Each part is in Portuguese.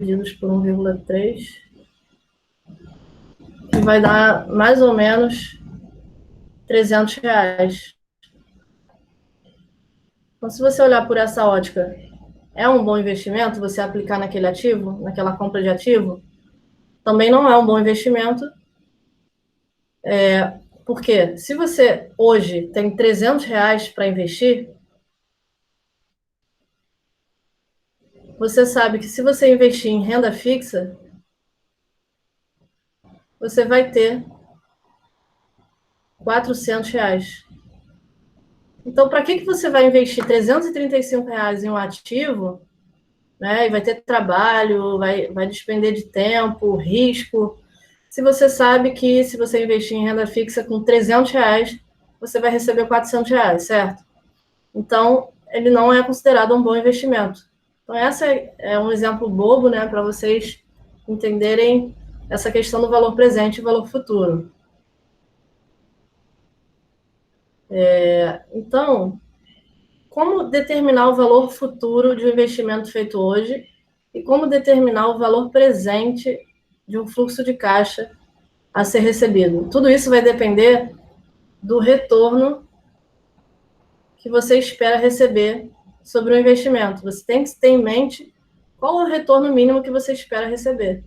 divididos por 1,3, que vai dar mais ou menos R$ 300. Então, se você olhar por essa ótica, é um bom investimento você aplicar naquele ativo, naquela compra de ativo? Também não é um bom investimento, porque se você hoje tem R$ 300 para investir, você sabe que se você investir em renda fixa, você vai ter R$ 400. Então, para que você vai investir R$ 335 em um ativo, né, e vai ter trabalho, vai despender de tempo, risco, se você sabe que se você investir em renda fixa com R$ 300, você vai receber R$ 400, certo? Então, ele não é considerado um bom investimento. Então, essa é um exemplo bobo, né, para vocês entenderem essa questão do valor presente e valor futuro. Então, como determinar o valor futuro de um investimento feito hoje e como determinar o valor presente de um fluxo de caixa a ser recebido? Tudo isso vai depender do retorno que você espera receber sobre o investimento. Você tem que ter em mente qual é o retorno mínimo que você espera receber.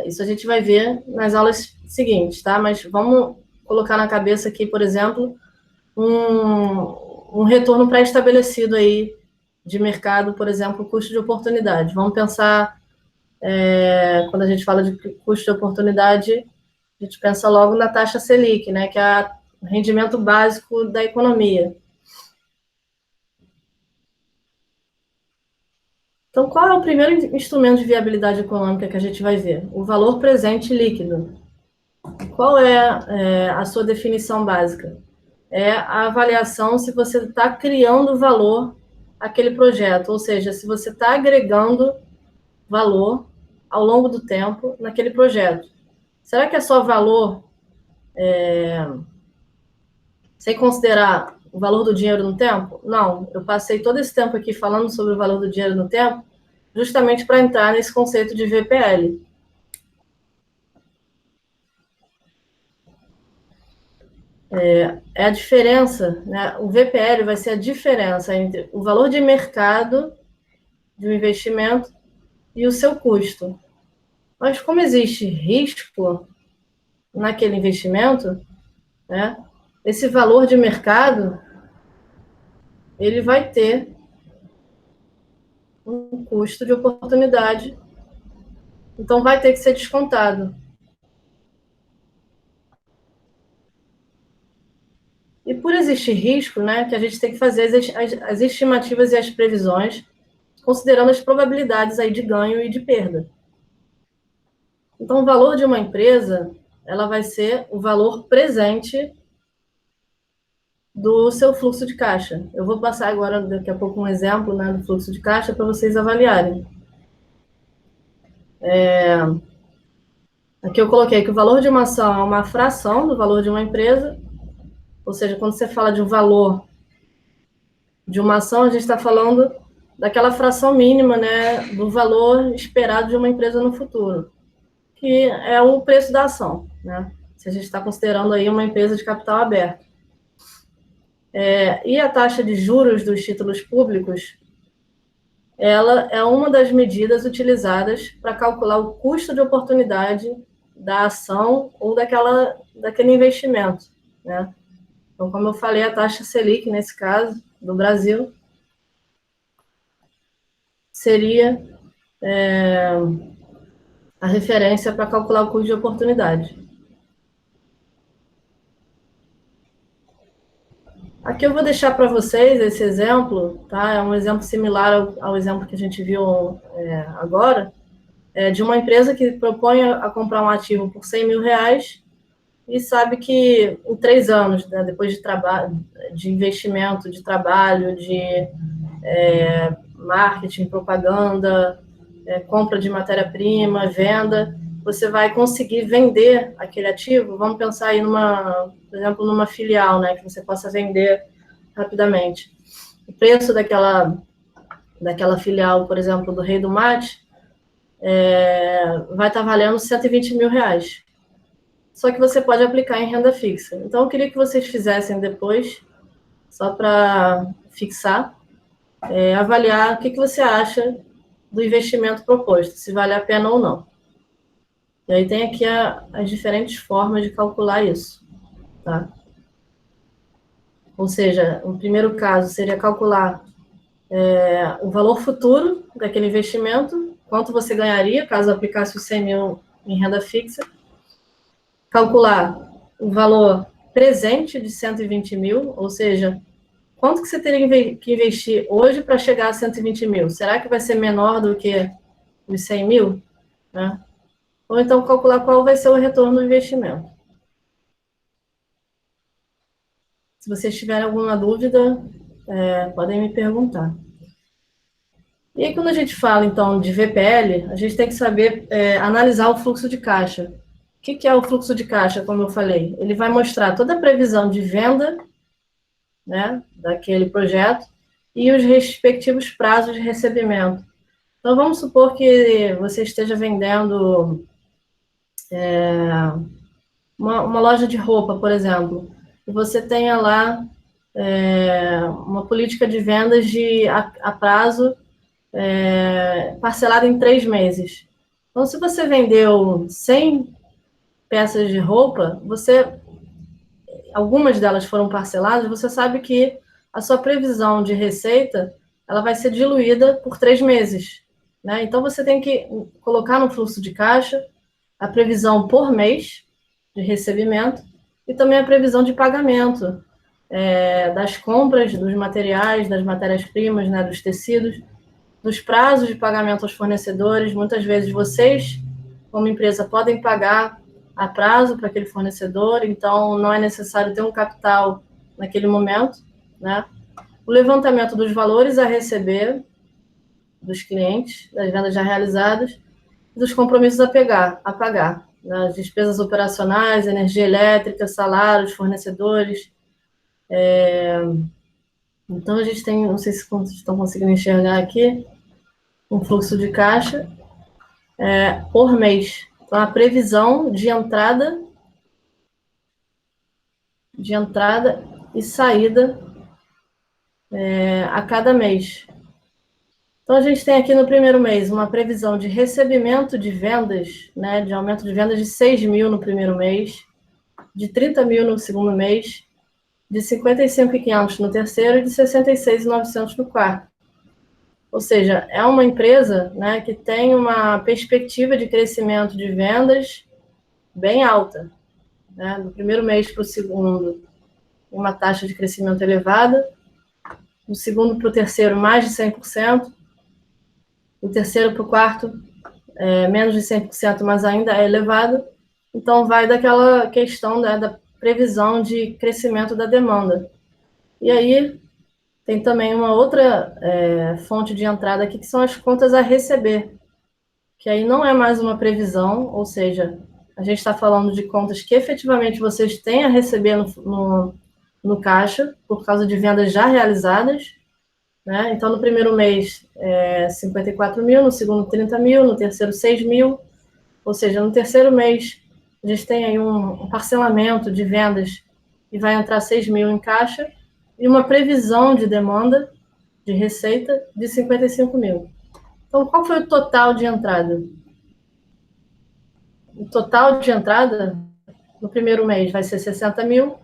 Isso a gente vai ver nas aulas seguintes, tá? Mas vamos colocar na cabeça aqui, por exemplo, um retorno pré-estabelecido aí de mercado, por exemplo, custo de oportunidade. Vamos pensar, quando a gente fala de custo de oportunidade, a gente pensa logo na taxa Selic, né, que é o rendimento básico da economia. Então, qual é o primeiro instrumento de viabilidade econômica que a gente vai ver? O valor presente líquido. Qual é a sua definição básica? É a avaliação se você está criando valor àquele projeto, ou seja, se você está agregando valor ao longo do tempo naquele projeto. Será que é só valor sem considerar o valor do dinheiro no tempo? Não, eu passei todo esse tempo aqui falando sobre o valor do dinheiro no tempo justamente para entrar nesse conceito de VPL. É a diferença, né? O VPL vai ser a diferença entre o valor de mercado de um investimento e o seu custo. Mas como existe risco naquele investimento, né? Esse valor de mercado ele vai ter um custo de oportunidade, então vai ter que ser descontado. E por existir risco, né, que a gente tem que fazer as estimativas e as previsões, considerando as probabilidades aí de ganho e de perda. Então, o valor de uma empresa, ela vai ser o valor presente do seu fluxo de caixa. Eu vou passar agora, daqui a pouco, um exemplo, né, do fluxo de caixa para vocês avaliarem. Aqui eu coloquei que o valor de uma ação é uma fração do valor de uma empresa, ou seja, quando você fala de um valor de uma ação, a gente está falando daquela fração mínima, né, do valor esperado de uma empresa no futuro, que é o preço da ação, né? Se a gente está considerando aí uma empresa de capital aberto. E a taxa de juros dos títulos públicos, ela é uma das medidas utilizadas para calcular o custo de oportunidade da ação ou daquele investimento, né? Então, como eu falei, a taxa Selic, nesse caso, do Brasil, seria a referência para calcular o custo de oportunidade. Aqui eu vou deixar para vocês esse exemplo, tá? É um exemplo similar ao exemplo que a gente viu agora, de uma empresa que propõe a comprar um ativo por R$ 100.000 e sabe que em 3 anos, né, depois de trabalho, de investimento, de trabalho, de marketing, propaganda, compra de matéria-prima, venda, você vai conseguir vender aquele ativo. Vamos pensar aí por exemplo, numa filial, né, que você possa vender rapidamente. O preço daquela filial, por exemplo, do Rei do Mate, vai estar valendo R$ 120 mil. Só que você pode aplicar em renda fixa. Então, eu queria que vocês fizessem depois, só para fixar, avaliar o que você acha do investimento proposto, se vale a pena ou não. E aí tem aqui as diferentes formas de calcular isso, tá? Ou seja, o primeiro caso seria calcular o valor futuro daquele investimento, quanto você ganharia caso aplicasse os 100 mil em renda fixa, calcular o valor presente de 120 mil, ou seja, quanto que você teria que investir hoje para chegar a 120 mil? Será que vai ser menor do que os 100 mil? Né? Ou então calcular qual vai ser o retorno do investimento. Se vocês tiverem alguma dúvida, podem me perguntar. E aí, quando a gente fala, então, de VPL, a gente tem que saber analisar o fluxo de caixa. O que é o fluxo de caixa, como eu falei? Ele vai mostrar toda a previsão de venda, né, daquele projeto e os respectivos prazos de recebimento. Então, vamos supor que você esteja vendendo uma loja de roupa, por exemplo, e você tenha lá uma política de vendas a prazo parcelado em 3 meses. Então, se você vendeu 100 peças de roupa, algumas delas foram parceladas, você sabe que a sua previsão de receita ela vai ser diluída por 3 meses. Né? Então, você tem que colocar no fluxo de caixa a previsão por mês de recebimento e também a previsão de pagamento das compras, dos materiais, das matérias-primas, né, dos tecidos, dos prazos de pagamento aos fornecedores. Muitas vezes vocês, como empresa, podem pagar a prazo para aquele fornecedor, então não é necessário ter um capital naquele momento, né? O levantamento dos valores a receber dos clientes, das vendas já realizadas, dos compromissos a pagar, né? As despesas operacionais, energia elétrica, salários, fornecedores. Então, a gente tem, não sei se vocês estão conseguindo enxergar aqui, um fluxo de caixa por mês. Então, a previsão de entrada e saída a cada mês. Então, a gente tem aqui no primeiro mês uma previsão de recebimento de vendas, né, de aumento de vendas de 6 mil no primeiro mês, de 30 mil no segundo mês, de 55.500 no terceiro e de 66.900 no quarto. Ou seja, é uma empresa, né, que tem uma perspectiva de crescimento de vendas bem alta. Né? Do primeiro mês para o segundo, uma taxa de crescimento elevada, do segundo para o terceiro, mais de 100%, do terceiro para o quarto, menos de 100%, mas ainda é elevado. Então, vai daquela questão, né, da previsão de crescimento da demanda. E aí, tem também uma outra fonte de entrada aqui, que são as contas a receber, que aí não é mais uma previsão, ou seja, a gente está falando de contas que efetivamente vocês têm a receber no caixa, por causa de vendas já realizadas, né? Então, no primeiro mês, 54 mil, no segundo, 30 mil, no terceiro, 6 mil, ou seja, no terceiro mês, a gente tem aí um parcelamento de vendas e vai entrar 6 mil em caixa e uma previsão de demanda, de receita, de 55 mil. Então, qual foi o total de entrada? O total de entrada no primeiro mês vai ser 60 mil,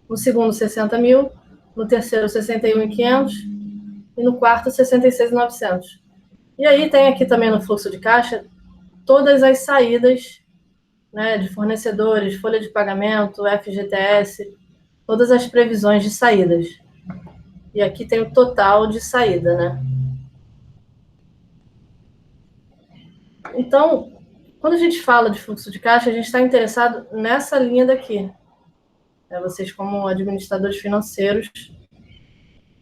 no segundo 60 mil, no terceiro 61.500 e no quarto 66.900. E aí tem aqui também no fluxo de caixa todas as saídas, né, de fornecedores, folha de pagamento, FGTS, todas as previsões de saídas. E aqui tem o total de saída, né? Então, quando a gente fala de fluxo de caixa, a gente está interessado nessa linha daqui. Vocês, como administradores financeiros,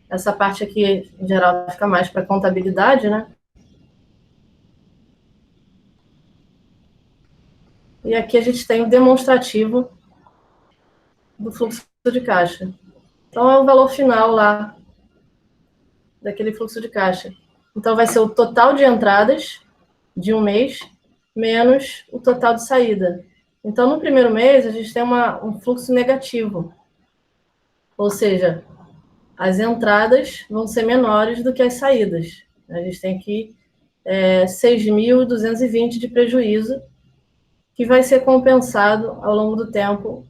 essa parte aqui, em geral, fica mais para contabilidade, né? E aqui a gente tem o demonstrativo do fluxo de caixa. Então, é o valor final lá daquele fluxo de caixa. Então, vai ser o total de entradas de um mês menos o total de saída. Então, no primeiro mês, a gente tem um fluxo negativo. Ou seja, as entradas vão ser menores do que as saídas. A gente tem aqui 6.220 de prejuízo, que vai ser compensado ao longo do tempo,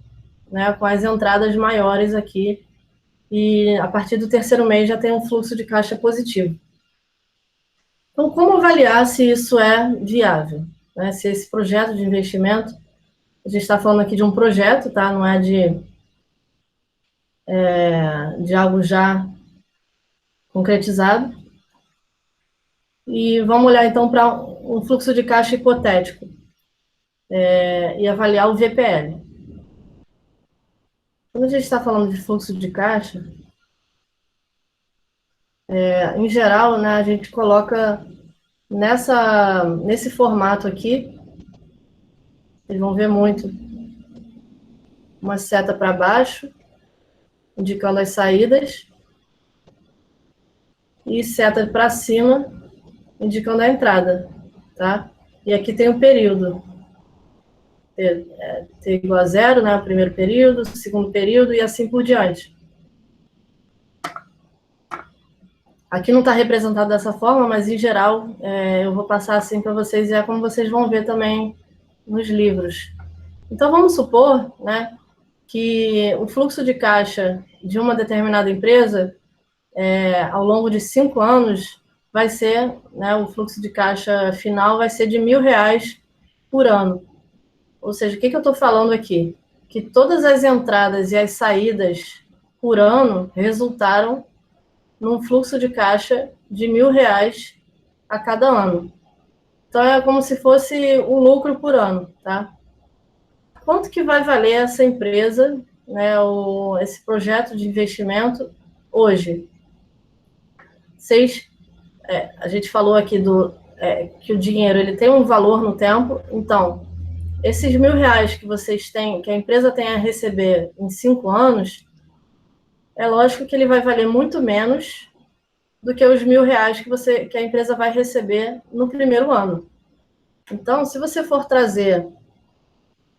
né, com as entradas maiores aqui. E a partir do terceiro mês já tem um fluxo de caixa positivo. Então, como avaliar se isso é viável? Né? Se esse projeto de investimento, a gente está falando aqui de um projeto, tá? Não é de algo já concretizado. E vamos olhar, então, para um fluxo de caixa hipotético e avaliar o VPL. Quando a gente está falando de fluxo de caixa, em geral, né, a gente coloca nesse formato aqui, vocês vão ver muito uma seta para baixo, indicando as saídas, e seta para cima, indicando a entrada, tá? E aqui tem o período. T igual a zero, né? O primeiro período, o segundo período e assim por diante. Aqui não está representado dessa forma, mas em geral eu vou passar assim para vocês e é como vocês vão ver também nos livros. Então vamos supor, né, que o fluxo de caixa de uma determinada empresa ao longo de 5 anos vai ser, né, o fluxo de caixa final vai ser de R$ 1.000 por ano. Ou seja, o que eu estou falando aqui? Que todas as entradas e as saídas por ano resultaram num fluxo de caixa de R$ 1.000 a cada ano. Então, é como se fosse um lucro por ano, tá? Quanto que vai valer essa empresa, né, esse projeto de investimento hoje? A gente falou aqui que o dinheiro ele tem um valor no tempo, então, esses R$ 1.000 que vocês têm, que a empresa tem a receber em 5 anos, é lógico que ele vai valer muito menos do que os R$ 1.000 que a empresa vai receber no primeiro ano. Então, se você for trazer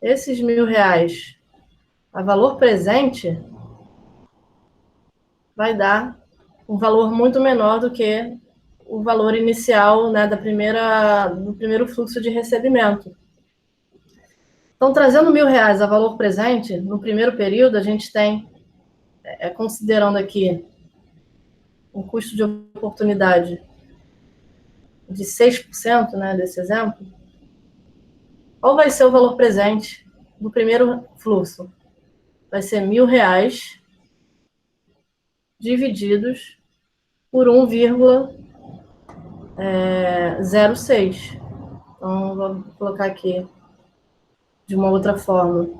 esses R$ 1.000 a valor presente, vai dar um valor muito menor do que o valor inicial, né, do primeiro fluxo de recebimento. Então, trazendo R$ 1.000 a valor presente, no primeiro período, a gente tem, considerando aqui um custo de oportunidade de 6%, né, desse exemplo, qual vai ser o valor presente do primeiro fluxo? Vai ser R$ 1.000 divididos por 1,06. Então, vou colocar aqui de uma outra forma.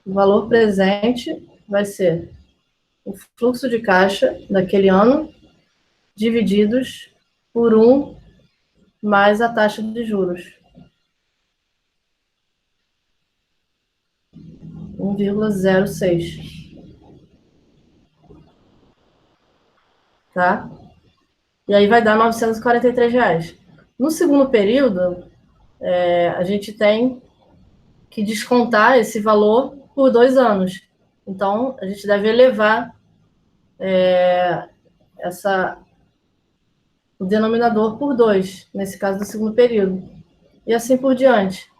O valor presente vai ser o fluxo de caixa daquele ano divididos por 1 mais a taxa de juros. 1,06. Tá? E aí vai dar R$ 943. No segundo período, a gente tem que descontar esse valor por 2 anos. Então, a gente deve elevar o denominador por 2, nesse caso do segundo período. E assim por diante.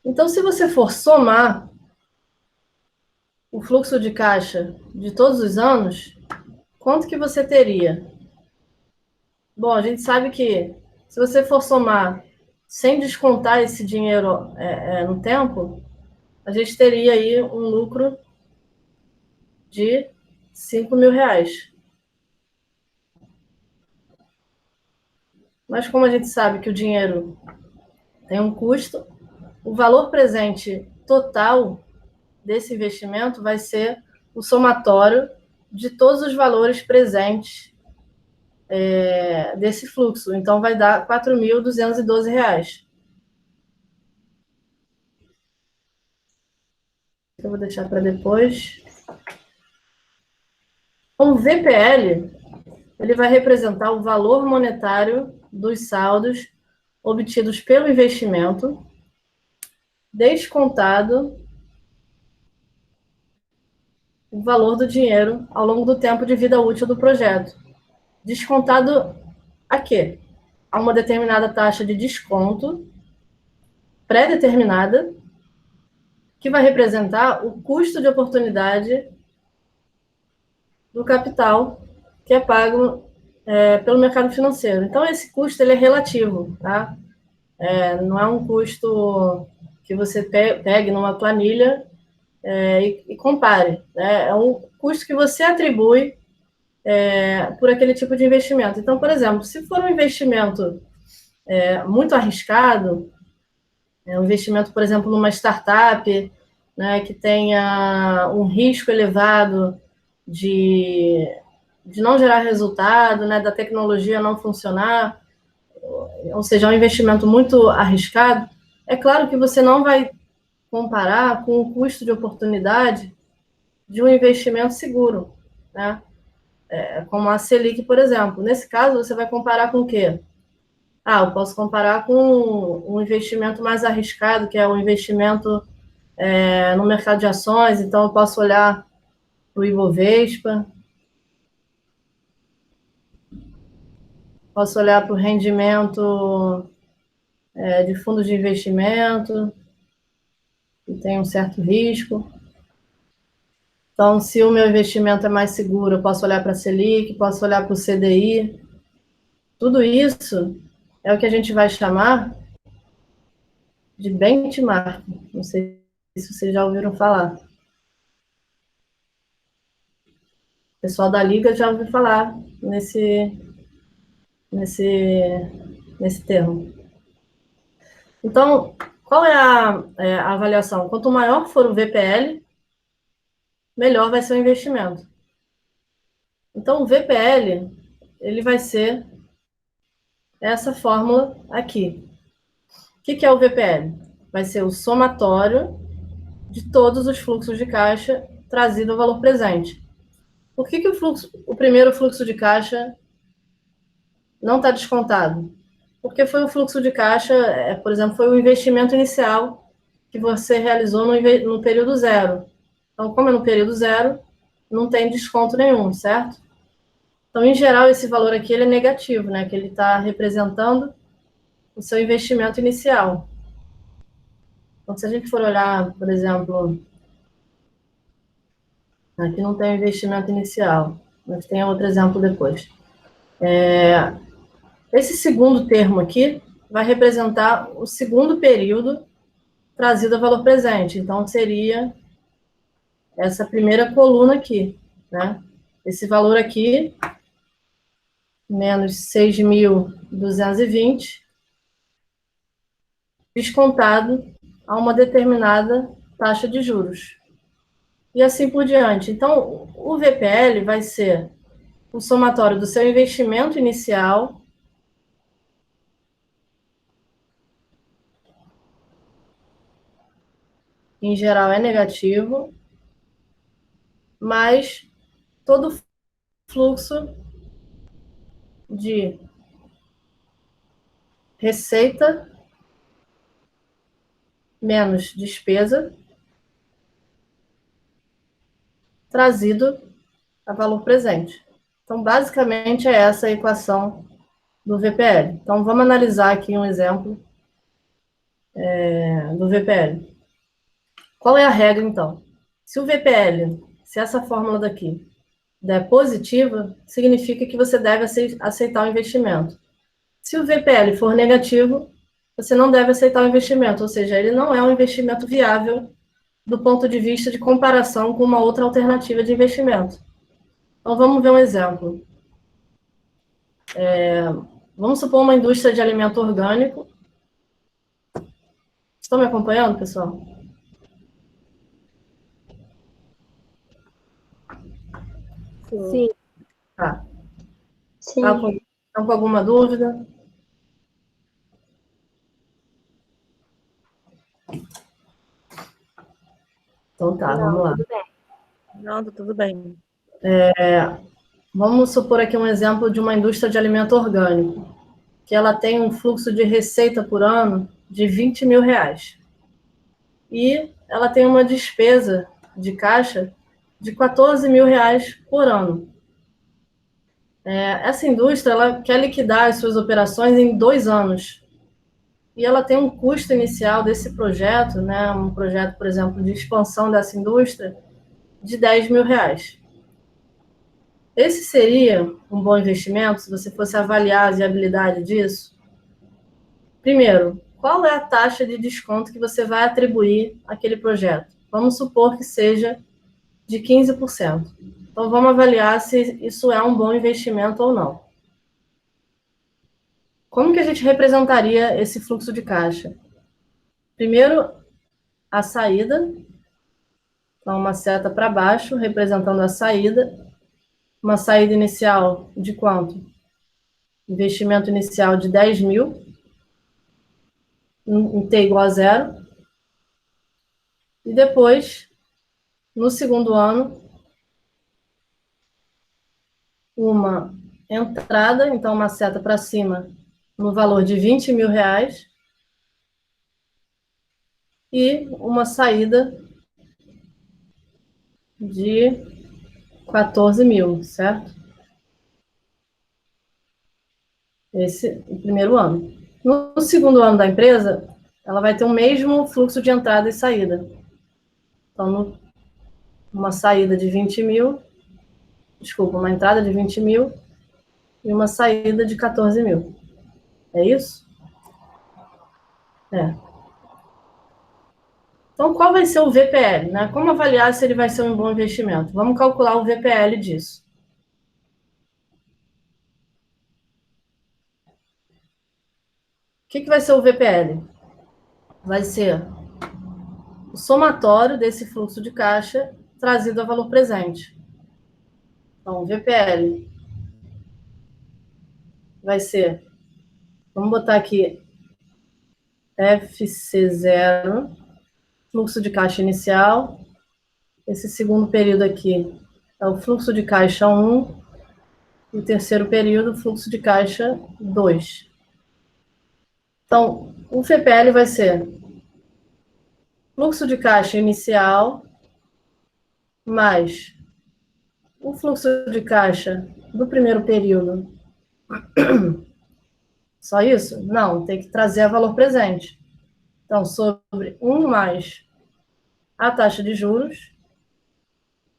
Então, se você for somar o fluxo de caixa de todos os anos, quanto que você teria? Bom, a gente sabe que se você for somar sem descontar esse dinheiro no tempo, a gente teria aí um lucro de R$ 5.000. Mas como a gente sabe que o dinheiro tem um custo, o valor presente total desse investimento vai ser o somatório de todos os valores presentes desse fluxo. Então, vai dar R$ 4.212. Eu vou deixar para depois. O VPL ele vai representar o valor monetário dos saldos obtidos pelo investimento, descontado o valor do dinheiro ao longo do tempo de vida útil do projeto. Descontado a quê? A uma determinada taxa de desconto pré-determinada, que vai representar o custo de oportunidade do capital que é pago pelo mercado financeiro. Então, esse custo ele é relativo, tá? Não é um custo que você pegue numa planilha e compare. Né? É um custo que você atribui por aquele tipo de investimento. Então, por exemplo, se for um investimento muito arriscado, um investimento, por exemplo, numa startup, né, que tenha um risco elevado de não gerar resultado, né, da tecnologia não funcionar, ou seja, um investimento muito arriscado, é claro que você não vai comparar com o custo de oportunidade de um investimento seguro, né? Como a Selic, por exemplo. Nesse caso, você vai comparar com o quê? Eu posso comparar com um investimento mais arriscado, que é o investimento no mercado de ações, então eu posso olhar para o Ibovespa, posso olhar para o rendimento de fundos de investimento, que tem um certo risco. Então, se o meu investimento é mais seguro, eu posso olhar para a Selic, posso olhar para o CDI. Tudo isso é o que a gente vai chamar de benchmark. Não sei se vocês já ouviram falar. O pessoal da Liga já ouviu falar nesse termo. Então, qual é a avaliação? Quanto maior for o VPL, melhor vai ser o investimento. Então, o VPL, ele vai ser essa fórmula aqui. O que é o VPL? Vai ser o somatório de todos os fluxos de caixa trazido ao valor presente. Por que o primeiro fluxo de caixa não está descontado? Porque foi o fluxo de caixa, por exemplo, foi o investimento inicial que você realizou no período zero. Então, como é no período zero, não tem desconto nenhum, certo? Então, em geral, esse valor aqui ele é negativo, né? Que ele está representando o seu investimento inicial. Então, se a gente for olhar, por exemplo, aqui não tem investimento inicial, mas tem outro exemplo depois. Esse segundo termo aqui vai representar o segundo período trazido a valor presente. Então, seria essa primeira coluna aqui, né? Esse valor aqui, menos 6.220, descontado a uma determinada taxa de juros. E assim por diante. Então, o VPL vai ser o somatório do seu investimento inicial em geral é negativo, mais todo o fluxo de receita menos despesa trazido a valor presente. Então, basicamente, é essa a equação do VPL. Então, vamos analisar aqui um exemplo do VPL. Qual é a regra, então? Se o VPL, se essa fórmula daqui der positiva, significa que você deve aceitar o investimento. Se o VPL for negativo, você não deve aceitar o investimento, ou seja, ele não é um investimento viável do ponto de vista de comparação com uma outra alternativa de investimento. Então, vamos ver um exemplo. Vamos supor uma indústria de alimento orgânico. Estão me acompanhando, pessoal? Sim. Tá. Sim. Estão com alguma dúvida? Então tá, vamos lá. Tudo bem. Não, tudo bem. Vamos supor aqui um exemplo de uma indústria de alimento orgânico, que ela tem um fluxo de receita por ano de R$ 20.000. E ela tem uma despesa de caixa de R$ 14.000 por ano. Essa indústria ela quer liquidar as suas operações em 2 anos. E ela tem um custo inicial desse projeto, né, um projeto, por exemplo, de expansão dessa indústria, de R$ 10.000. Esse seria um bom investimento se você fosse avaliar a viabilidade disso? Primeiro, qual é a taxa de desconto que você vai atribuir àquele projeto? Vamos supor que seja de 15%. Então, vamos avaliar se isso é um bom investimento ou não. Como que a gente representaria esse fluxo de caixa? Primeiro, a saída. Então, uma seta para baixo, representando a saída. Uma saída inicial de quanto? Investimento inicial de 10.000, em T igual a 0. E depois, no segundo ano, uma entrada, então uma seta para cima, no valor de R$ 20.000. E uma saída de 14.000, certo? Esse é o primeiro ano. No segundo ano da empresa, ela vai ter o mesmo fluxo de entrada e saída. Então, uma saída de 20.000, desculpa, uma entrada de 20.000 e uma saída de 14.000. É isso? É. Então, qual vai ser o VPL, né? Como avaliar se ele vai ser um bom investimento? Vamos calcular o VPL disso. O que vai ser o VPL? Vai ser o somatório desse fluxo de caixa trazido a valor presente. Então, o VPL vai ser, vamos botar aqui, FC0, fluxo de caixa inicial. Esse segundo período aqui é o fluxo de caixa 1, e o terceiro período, fluxo de caixa 2. Então, o VPL vai ser fluxo de caixa inicial mais o fluxo de caixa do primeiro período. Só isso? Não, tem que trazer a valor presente. Então, sobre 1 mais a taxa de juros,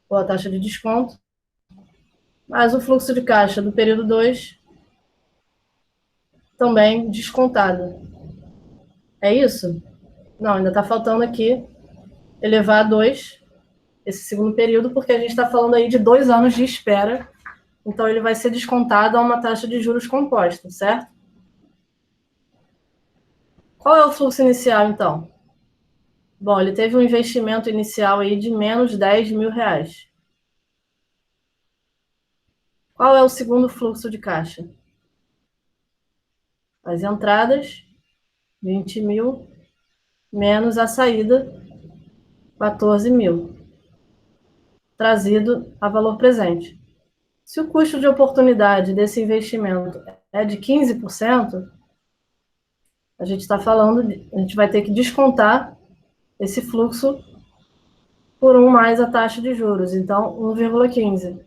ou a taxa de desconto, mais o fluxo de caixa do período 2, também descontado. É isso? Não, ainda está faltando aqui elevar a 2, esse segundo período, porque a gente está falando aí de 2 anos de espera. Então, ele vai ser descontado a uma taxa de juros composta, certo? Qual é o fluxo inicial, então? Bom, ele teve um investimento inicial aí de menos R$ 10.000. Qual é o segundo fluxo de caixa? As entradas, 20.000, menos a saída, 14.000, trazido a valor presente. Se o custo de oportunidade desse investimento é de 15%, a gente está falando, a gente vai ter que descontar esse fluxo por 1 mais a taxa de juros, então 1,15.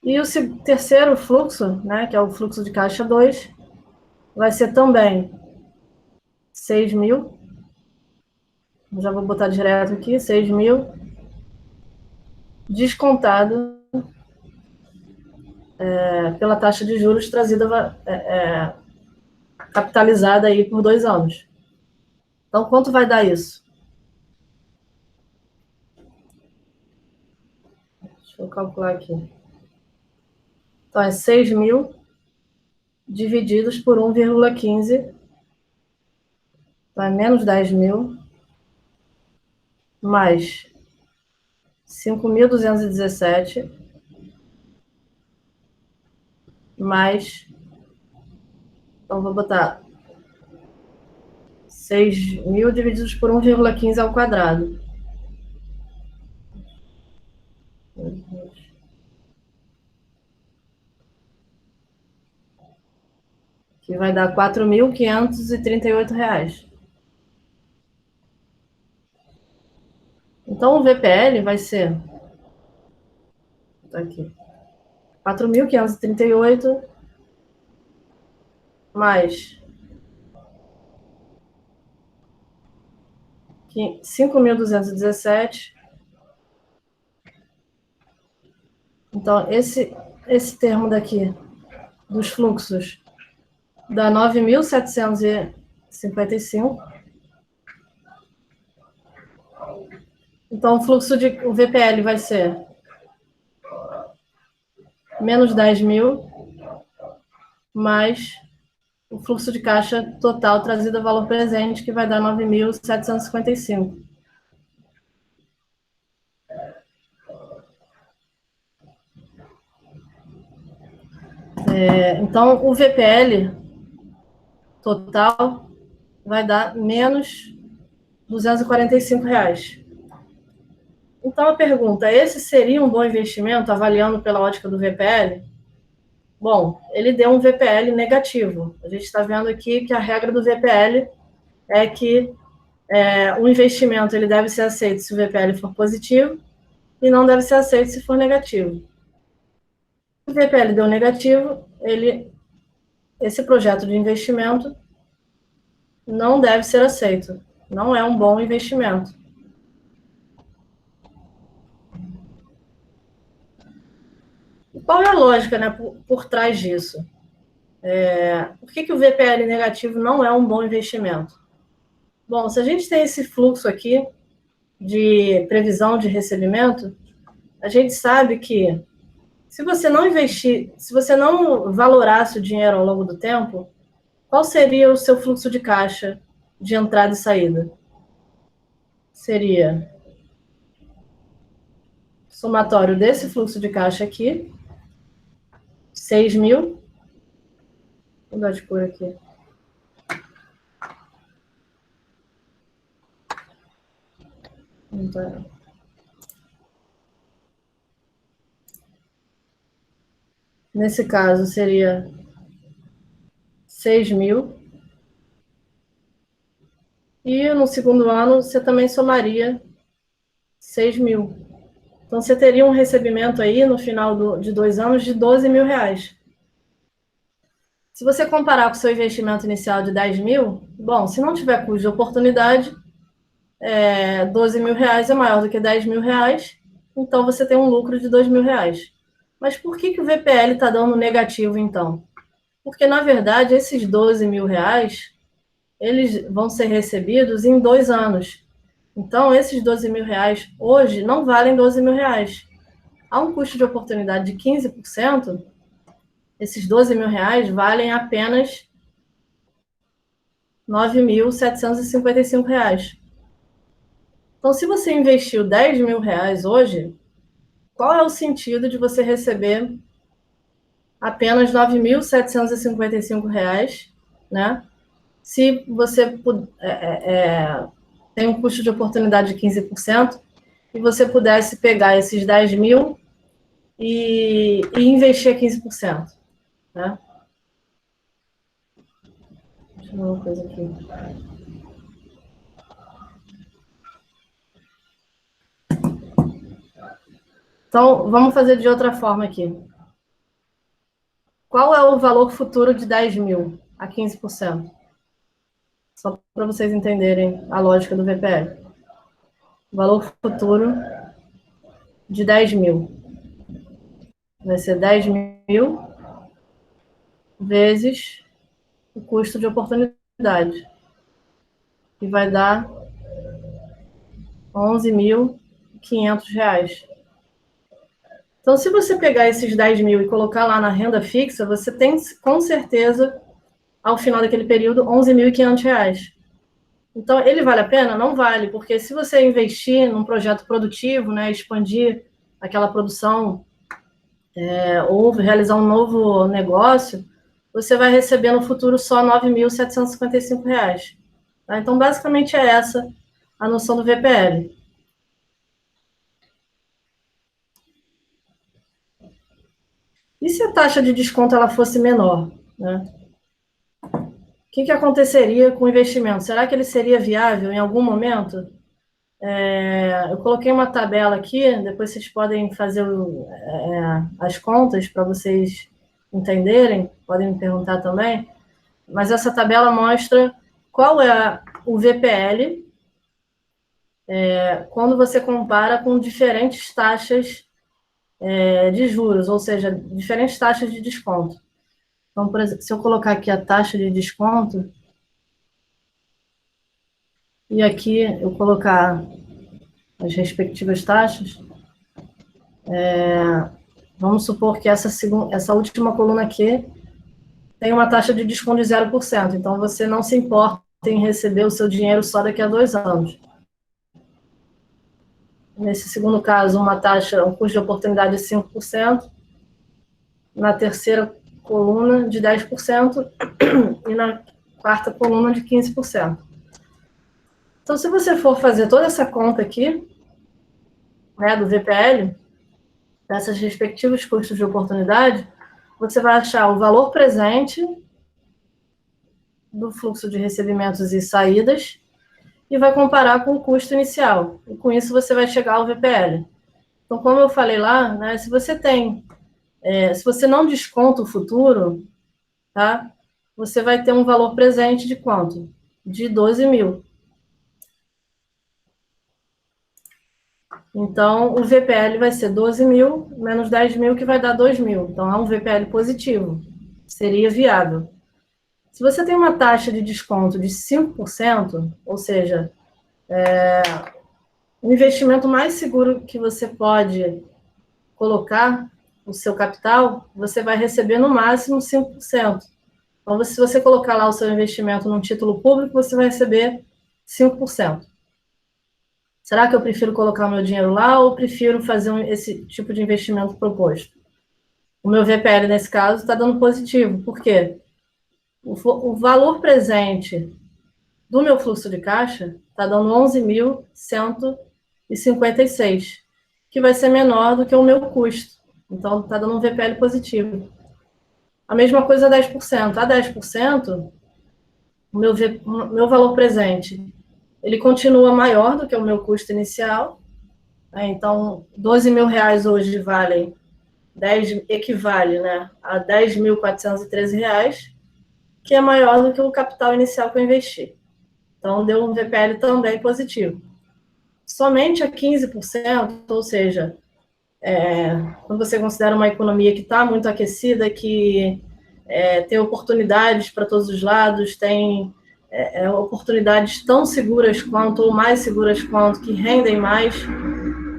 E o terceiro fluxo, né, que é o fluxo de caixa 2, vai ser também 6.000. Já vou botar direto aqui, 6.000, descontado pela taxa de juros trazida, capitalizada aí por 2 anos. Então, quanto vai dar isso? Deixa eu calcular aqui. Então, é 6.000 divididos por 1,15. Então, é menos 10.000, mais 5.217, mais, então vou botar 6.000 divididos por 1,15 ao quadrado. que vai dar R$ 4.538. Então, o VPL vai ser tá aqui, 4.538 mais 5.217. Então, esse termo daqui dos fluxos dá 9.755. Então, o VPL vai ser menos 10.000 mais o fluxo de caixa total trazido a valor presente, que vai dar 9.755. Então, o VPL total vai dar menos R$ 245. Então, a pergunta, esse seria um bom investimento, avaliando pela ótica do VPL? Bom, ele deu um VPL negativo. A gente está vendo aqui que a regra do VPL é que o investimento ele deve ser aceito se o VPL for positivo e não deve ser aceito se for negativo. Se o VPL deu negativo, esse projeto de investimento não deve ser aceito. Não é um bom investimento. E qual é a lógica, né, por trás disso? Por que o VPL negativo não é um bom investimento? Bom, se a gente tem esse fluxo aqui de previsão de recebimento, a gente sabe que se você não investir, se você não valorasse o dinheiro ao longo do tempo, qual seria o seu fluxo de caixa de entrada e saída? Seria somatório desse fluxo de caixa aqui, 6.000. Vou dar de cor aqui. Então, nesse caso, seria 6.000. E no segundo ano, você também somaria 6.000. Então, você teria um recebimento aí, no final de 2 anos, de R$ 12.000. Se você comparar com o seu investimento inicial de 10.000, bom, se não tiver custo de oportunidade, R$ 12.000 é maior do que R$ 10.000, então você tem um lucro de R$ 2.000. Mas por que o VPL está dando negativo, então? Porque, na verdade, esses R$ 12.000, eles vão ser recebidos em 2 anos. Então, esses R$ 12.000 hoje não valem R$ 12.000. Há um custo de oportunidade de 15%, esses R$ 12.000 valem apenas R$ 9.755. Então, se você investiu R$ 10.000 hoje, qual é o sentido de você receber apenas R$ 9.755, né? Se você tem um custo de oportunidade de 15% e você pudesse pegar esses 10.000 e investir 15%, né? Deixa eu ver uma coisa aqui. Então, vamos fazer de outra forma aqui. Qual é o valor futuro de 10.000 a 15%? Só para vocês entenderem a lógica do VPL. O valor futuro de 10.000 vai ser 10.000 vezes o custo de oportunidade, que vai dar R$ 11.500. Então, se você pegar esses 10.000 e colocar lá na renda fixa, você tem, com certeza, ao final daquele período, R$ 11.500. Então, ele vale a pena? Não vale, porque se você investir num projeto produtivo, né, expandir aquela produção ou realizar um novo negócio, você vai receber no futuro só R$ 9.755. Tá? Então, basicamente, é essa a noção do VPL. E se a taxa de desconto ela fosse menor, né? que aconteceria com o investimento? Será que ele seria viável em algum momento? Eu coloquei uma tabela aqui, depois vocês podem fazer as contas para vocês entenderem, podem me perguntar também, mas essa tabela mostra qual é o VPL quando você compara com diferentes taxas de juros, ou seja, diferentes taxas de desconto. Então, por exemplo, se eu colocar aqui a taxa de desconto, e aqui eu colocar as respectivas taxas, vamos supor que essa última coluna aqui tem uma taxa de desconto de 0%, então você não se importa em receber o seu dinheiro só daqui a 2 anos. Nesse segundo caso, um custo de oportunidade de 5%, na terceira coluna de 10% e na quarta coluna de 15%. Então, se você for fazer toda essa conta aqui, né, do VPL, dessas respectivos custos de oportunidade, você vai achar o valor presente do fluxo de recebimentos e saídas e vai comparar com o custo inicial. E com isso você vai chegar ao VPL. Então, como eu falei lá, né, se você não desconta o futuro, tá, você vai ter um valor presente de quanto? De 12 mil. Então, o VPL vai ser 12 mil menos 10 mil, que vai dar 2 mil. Então, é um VPL positivo. Seria viável. Se você tem uma taxa de desconto de 5%, ou seja, o investimento mais seguro que você pode colocar o seu capital, você vai receber no máximo 5%. Então, se você colocar lá o seu investimento num título público, você vai receber 5%. Será que eu prefiro colocar o meu dinheiro lá ou prefiro fazer esse tipo de investimento proposto? O meu VPL, nesse caso, está dando positivo. Por quê? O valor presente do meu fluxo de caixa está dando 11.156, que vai ser menor do que o meu custo. Então, está dando um VPL positivo. A mesma coisa a 10%. A 10%, o meu valor presente, ele continua maior do que o meu custo inicial. Então, 12 mil reais hoje equivale, né, a 10.413 reais, que é maior do que o capital inicial que eu investi. Então, deu um VPL também positivo. Somente a 15%, ou seja, quando você considera uma economia que está muito aquecida, que tem oportunidades para todos os lados, tem oportunidades tão seguras quanto, ou mais seguras quanto, que rendem mais.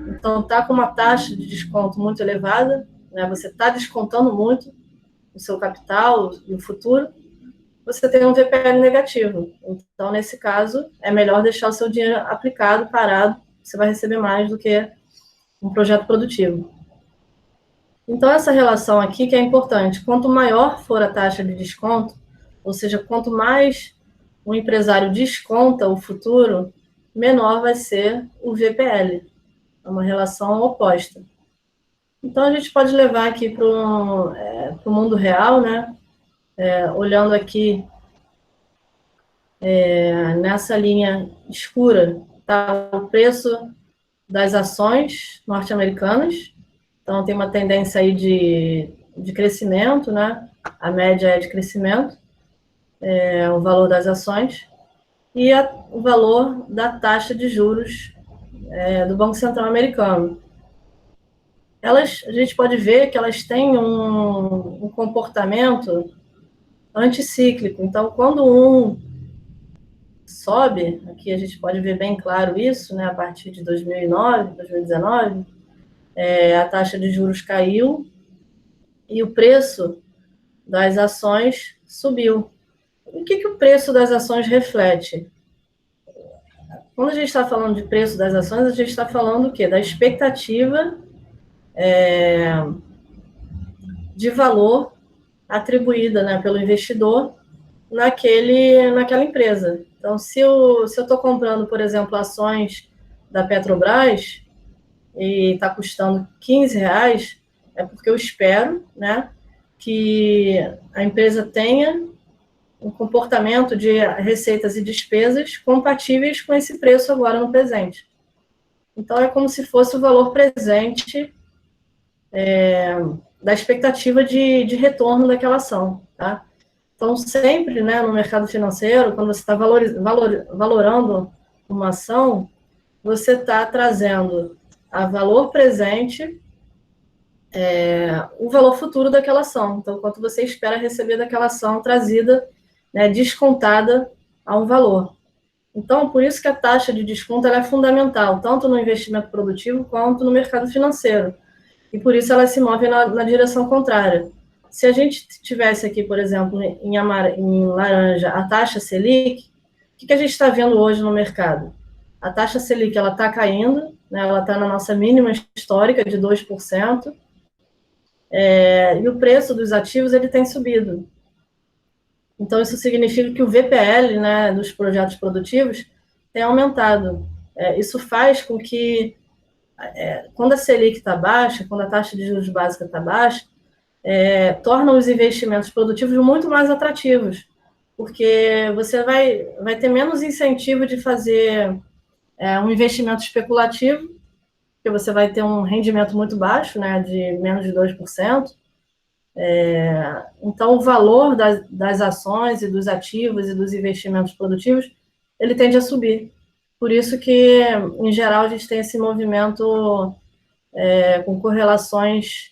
Então, está com uma taxa de desconto muito elevada, né? Você está descontando muito o seu capital e o futuro, você tem um VPL negativo. Então, nesse caso, é melhor deixar o seu dinheiro aplicado, parado, você vai receber mais do que um projeto produtivo. Então, essa relação aqui que é importante. Quanto maior for a taxa de desconto, ou seja, quanto mais o empresário desconta o futuro, menor vai ser o VPL. É uma relação oposta. Então, a gente pode levar aqui para o mundo real, né? Olhando aqui nessa linha escura, está o preço das ações norte-americanas. Então, tem uma tendência aí de crescimento, né? A média é de crescimento, o valor das ações, e o valor da taxa de juros do Banco Central americano. A gente pode ver que elas têm um comportamento anticíclico. Então, quando um sobe, aqui a gente pode ver bem claro isso, né, a partir de 2009, 2019, a taxa de juros caiu e o preço das ações subiu. O que o preço das ações reflete? Quando a gente está falando de preço das ações, a gente está falando o quê? Da expectativa de valor atribuída, né, pelo investidor naquela empresa. Então, se eu estou comprando, por exemplo, ações da Petrobras e está custando R$ 15, é porque eu espero, né, que a empresa tenha um comportamento de receitas e despesas compatíveis com esse preço agora no presente. Então, é como se fosse o valor presente da expectativa de retorno daquela ação, tá? Então, sempre, né, no mercado financeiro, quando você está valorando uma ação, você está trazendo a valor presente o valor futuro daquela ação. Então, quanto você espera receber daquela ação trazida, né, descontada a um valor. Então, por isso que a taxa de desconto ela é fundamental, tanto no investimento produtivo quanto no mercado financeiro. E por isso ela se move na direção contrária. Se a gente tivesse aqui, por exemplo, em laranja, a taxa Selic, o que a gente está vendo hoje no mercado? A taxa Selic está caindo, né, ela está na nossa mínima histórica de 2%, e o preço dos ativos ele tem subido. Então, isso significa que o VPL, né, dos projetos produtivos tem aumentado. Isso faz com que, quando a Selic está baixa, quando a taxa de juros básica está baixa, torna os investimentos produtivos muito mais atrativos, porque você vai ter menos incentivo de fazer um investimento especulativo, porque você vai ter um rendimento muito baixo, né, de menos de 2%. Então, o valor das ações e dos ativos e dos investimentos produtivos, ele tende a subir. Por isso que, em geral, a gente tem esse movimento com correlações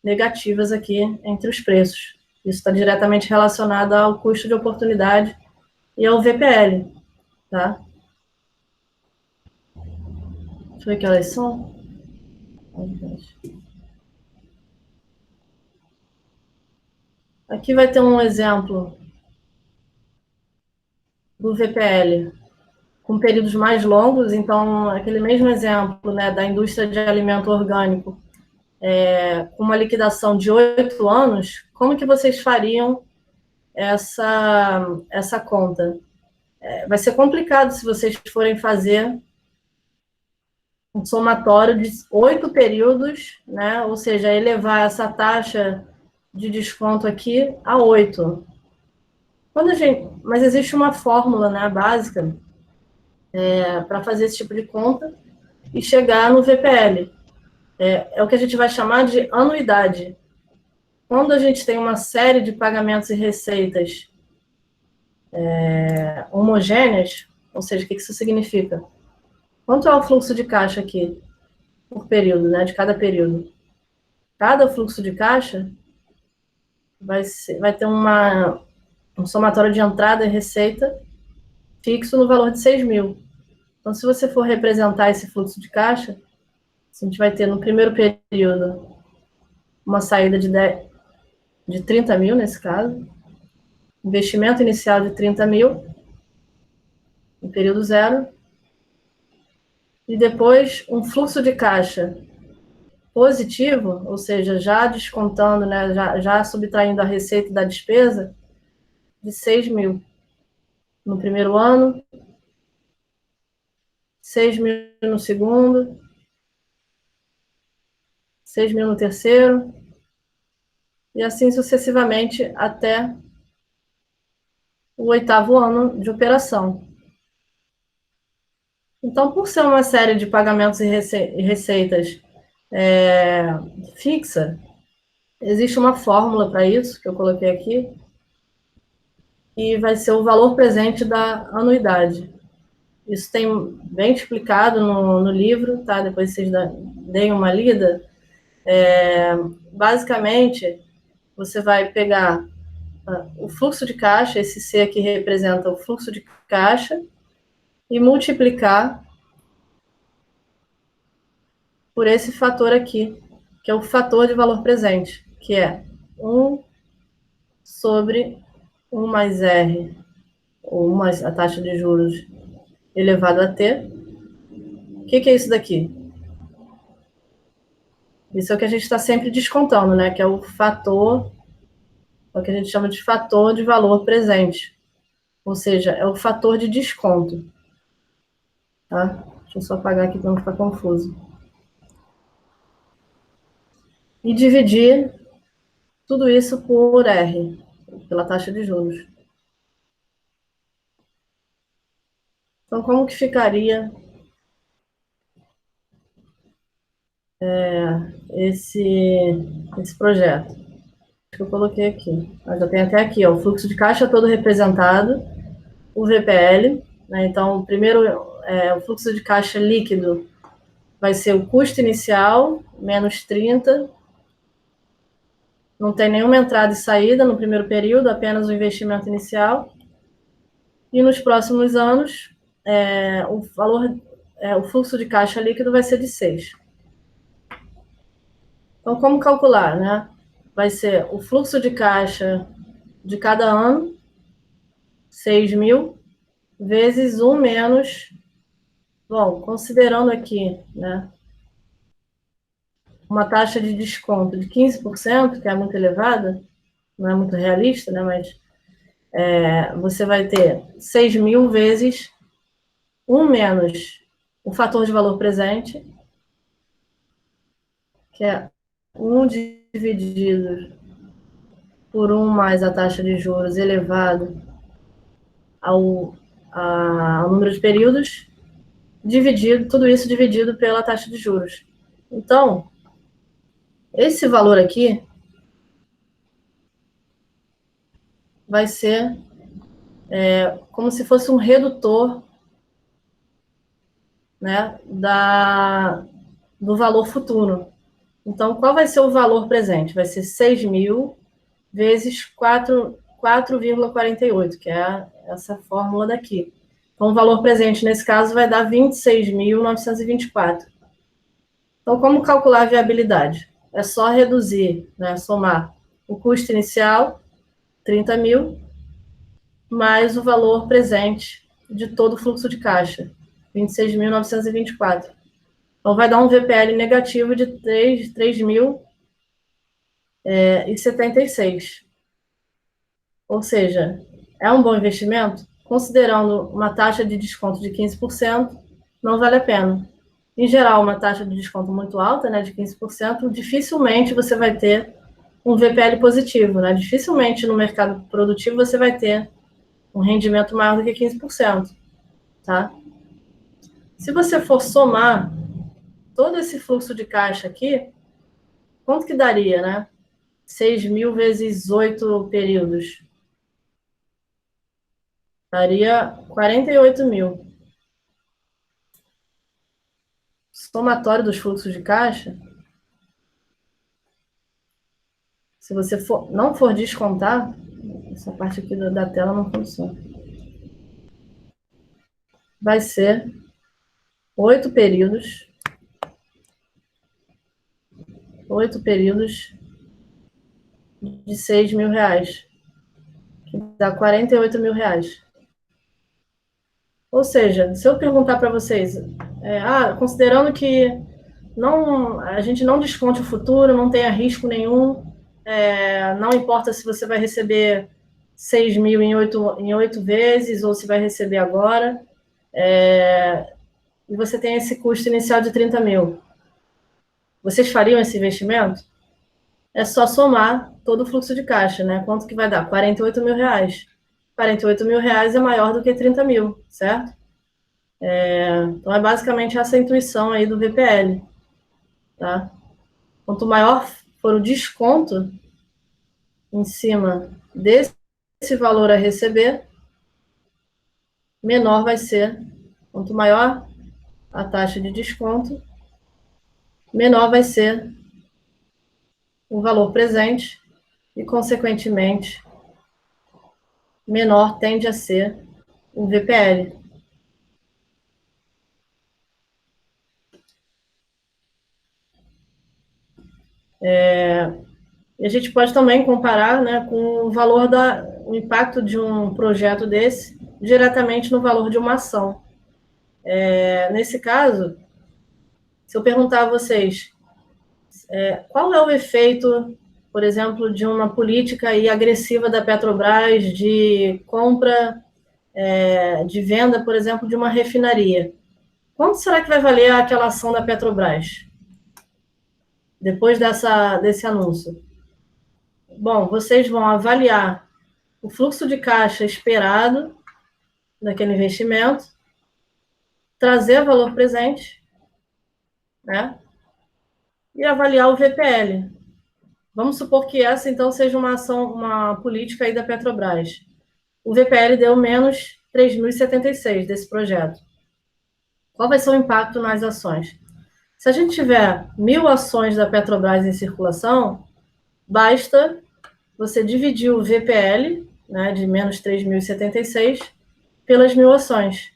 negativas aqui entre os preços. Isso está diretamente relacionado ao custo de oportunidade e ao VPL, tá? Deixa eu ver que elas são. Aqui vai ter um exemplo do VPL com períodos mais longos, então, aquele mesmo exemplo, né, da indústria de alimento orgânico, com uma liquidação de 8 anos, como que vocês fariam essa conta? Vai ser complicado se vocês forem fazer um somatório de 8 períodos, né, ou seja, elevar essa taxa de desconto aqui a 8. Mas existe uma fórmula, né, básica, para fazer esse tipo de conta e chegar no VPL. É o que a gente vai chamar de anuidade. Quando a gente tem uma série de pagamentos e receitas homogêneas, ou seja, o que isso significa? Quanto é o fluxo de caixa aqui, por período, né, de cada período? Cada fluxo de caixa vai ter um somatório de entrada e receita fixo no valor de 6 mil. Então, se você for representar esse fluxo de caixa, a gente vai ter no primeiro período uma saída de 30 mil, nesse caso, investimento inicial de 30 mil, no período zero, e depois um fluxo de caixa positivo, ou seja, já descontando, né, já subtraindo a receita da despesa, de 6 mil no primeiro ano, 6 mil no segundo, 6 mil no terceiro, e assim sucessivamente até o 8º ano de operação. Então, por ser uma série de pagamentos e receitas fixa, existe uma fórmula para isso, que eu coloquei aqui, e vai ser o valor presente da anuidade. Isso tem bem explicado no livro, tá? Depois vocês deem uma lida. Basicamente, você vai pegar o fluxo de caixa, esse C aqui representa o fluxo de caixa, e multiplicar por esse fator aqui, que é o fator de valor presente, que é 1 sobre 1 mais R, ou 1 mais a taxa de juros elevado a T. O que é isso daqui? Isso é o que a gente está sempre descontando, né? Que é o fator, é o que a gente chama de fator de valor presente. Ou seja, é o fator de desconto. Tá? Deixa eu só apagar aqui para não ficar confuso. E dividir tudo isso por R, pela taxa de juros. Então, como que ficaria esse projeto? Que eu coloquei aqui. Mas já tem até aqui, ó, o fluxo de caixa todo representado, o VPL, né? Então, o primeiro, o fluxo de caixa líquido vai ser o custo inicial, menos 30. Não tem nenhuma entrada e saída no primeiro período, apenas o investimento inicial. E nos próximos anos, o fluxo de caixa líquido vai ser de 6. Então, como calcular, né? Vai ser o fluxo de caixa de cada ano, 6 mil, vezes 1 menos, bom, considerando aqui, né, uma taxa de desconto de 15%, que é muito elevada, não é muito realista, né, mas você vai ter 6 mil vezes 1 menos o fator de valor presente, que é 1 dividido por 1 mais a taxa de juros elevado ao número de períodos, tudo isso dividido pela taxa de juros. Então, esse valor aqui vai ser como se fosse um redutor, né, do valor futuro. Então, qual vai ser o valor presente? Vai ser 6 mil vezes 4,48, que é essa fórmula daqui. Então, o valor presente, nesse caso, vai dar 26.924. Então, como calcular a viabilidade? É só reduzir, né, somar o custo inicial, 30 mil, mais o valor presente de todo o fluxo de caixa, 26.924. Então, vai dar um VPL negativo de 3.076. Ou seja, é um bom investimento? Considerando uma taxa de desconto de 15%, não vale a pena. Em geral, uma taxa de desconto muito alta, né, de 15%, dificilmente você vai ter um VPL positivo, né? Dificilmente no mercado produtivo você vai ter um rendimento maior do que 15%, tá? Se você for somar todo esse fluxo de caixa aqui, quanto que daria, né? 6 mil vezes 8 períodos. Daria 48 mil. Somatório dos fluxos de caixa, se você não for descontar, essa parte aqui da tela não funciona, vai ser 8 períodos, 8 períodos de 6 mil reais, que dá 48 mil reais. Ou seja, se eu perguntar para vocês, considerando que a gente não desconte o futuro, não tenha risco nenhum, não importa se você vai receber 6 mil em 8 vezes ou se vai receber agora, e você tem esse custo inicial de 30 mil. Vocês fariam esse investimento? É só somar todo o fluxo de caixa, né? Quanto que vai dar? 48 mil reais. 48 mil reais é maior do que 30 mil, certo? Então, é basicamente essa intuição aí do VPL, tá? Quanto maior for o desconto em cima desse valor a receber, menor vai ser. Quanto maior a taxa de desconto, menor vai ser o valor presente e, consequentemente, menor tende a ser o VPL. E a gente pode também comparar, né, com o impacto de um projeto desse diretamente no valor de uma ação. Nesse caso, se eu perguntar a vocês qual é o efeito, por exemplo, de uma política aí agressiva da Petrobras de compra, de venda, por exemplo, de uma refinaria, quanto será que vai valer aquela ação da Petrobras depois desse anúncio? Bom, vocês vão avaliar o fluxo de caixa esperado daquele investimento trazer valor presente, né? E avaliar o VPL. Vamos supor que essa, então, seja uma ação, uma política aí da Petrobras. O VPL deu menos 3.076 desse projeto. Qual vai ser o impacto nas ações? Se a gente tiver 1.000 ações da Petrobras em circulação, basta você dividir o VPL, né, de menos 3.076, pelas 1.000 ações.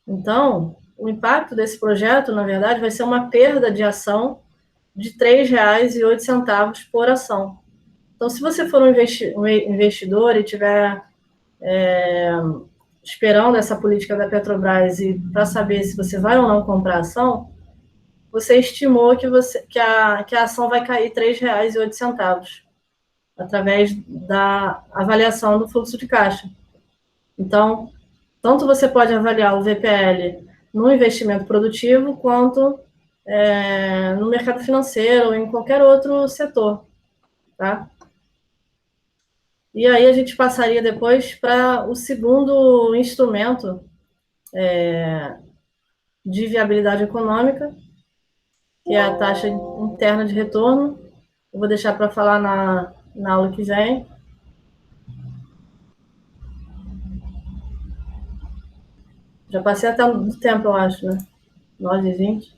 Então, o impacto desse projeto, na verdade, vai ser uma perda de ação de R$ 3,08 por ação. Então, se você for um investidor e tiver esperando essa política da Petrobras e para saber se você vai ou não comprar ação, você estimou que a ação vai cair R$ 3,08 através da avaliação do fluxo de caixa. Então, tanto você pode avaliar o VPL no investimento produtivo, quanto no mercado financeiro ou em qualquer outro setor, tá? E aí a gente passaria depois para o segundo instrumento de viabilidade econômica, que é a taxa interna de retorno. Eu vou deixar para falar na aula que vem. Já passei até do tempo, eu acho, né? 9h20.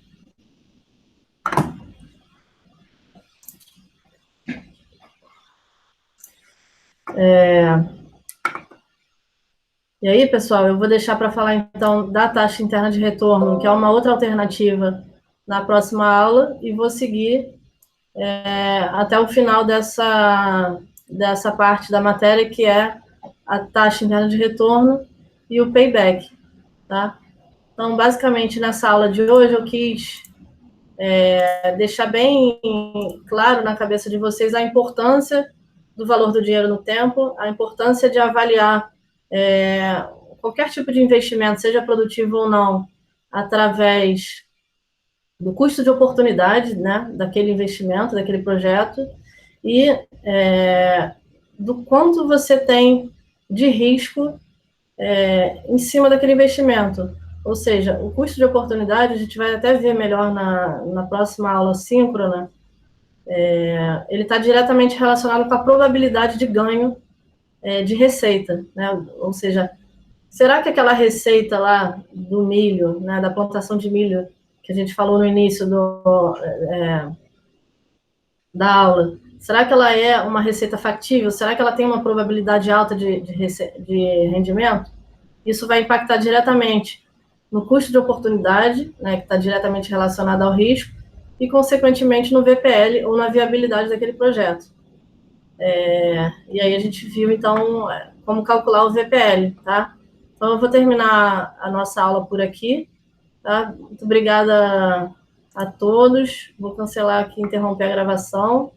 E aí, pessoal, eu vou deixar para falar, então, da taxa interna de retorno, que é uma outra alternativa, na próxima aula, e vou seguir até o final dessa parte da matéria, que é a taxa interna de retorno e o payback, tá? Então, basicamente, nessa aula de hoje, eu quis deixar bem claro na cabeça de vocês a importância do valor do dinheiro no tempo, a importância de avaliar qualquer tipo de investimento, seja produtivo ou não, através do custo de oportunidade, né, daquele investimento, daquele projeto, e do quanto você tem de risco em cima daquele investimento. Ou seja, o custo de oportunidade, a gente vai até ver melhor na próxima aula síncrona, ele está diretamente relacionado com a probabilidade de ganho de receita, né? Ou seja, será que aquela receita lá do milho, né, da plantação de milho, que a gente falou no início da aula, será que ela é uma receita factível? Será que ela tem uma probabilidade alta de rendimento? Isso vai impactar diretamente no custo de oportunidade, né, que está diretamente relacionado ao risco, e, consequentemente, no VPL ou na viabilidade daquele projeto. E aí a gente viu, então, como calcular o VPL, tá? Então, eu vou terminar a nossa aula por aqui, tá? Muito obrigada a todos. Vou cancelar aqui, interromper a gravação.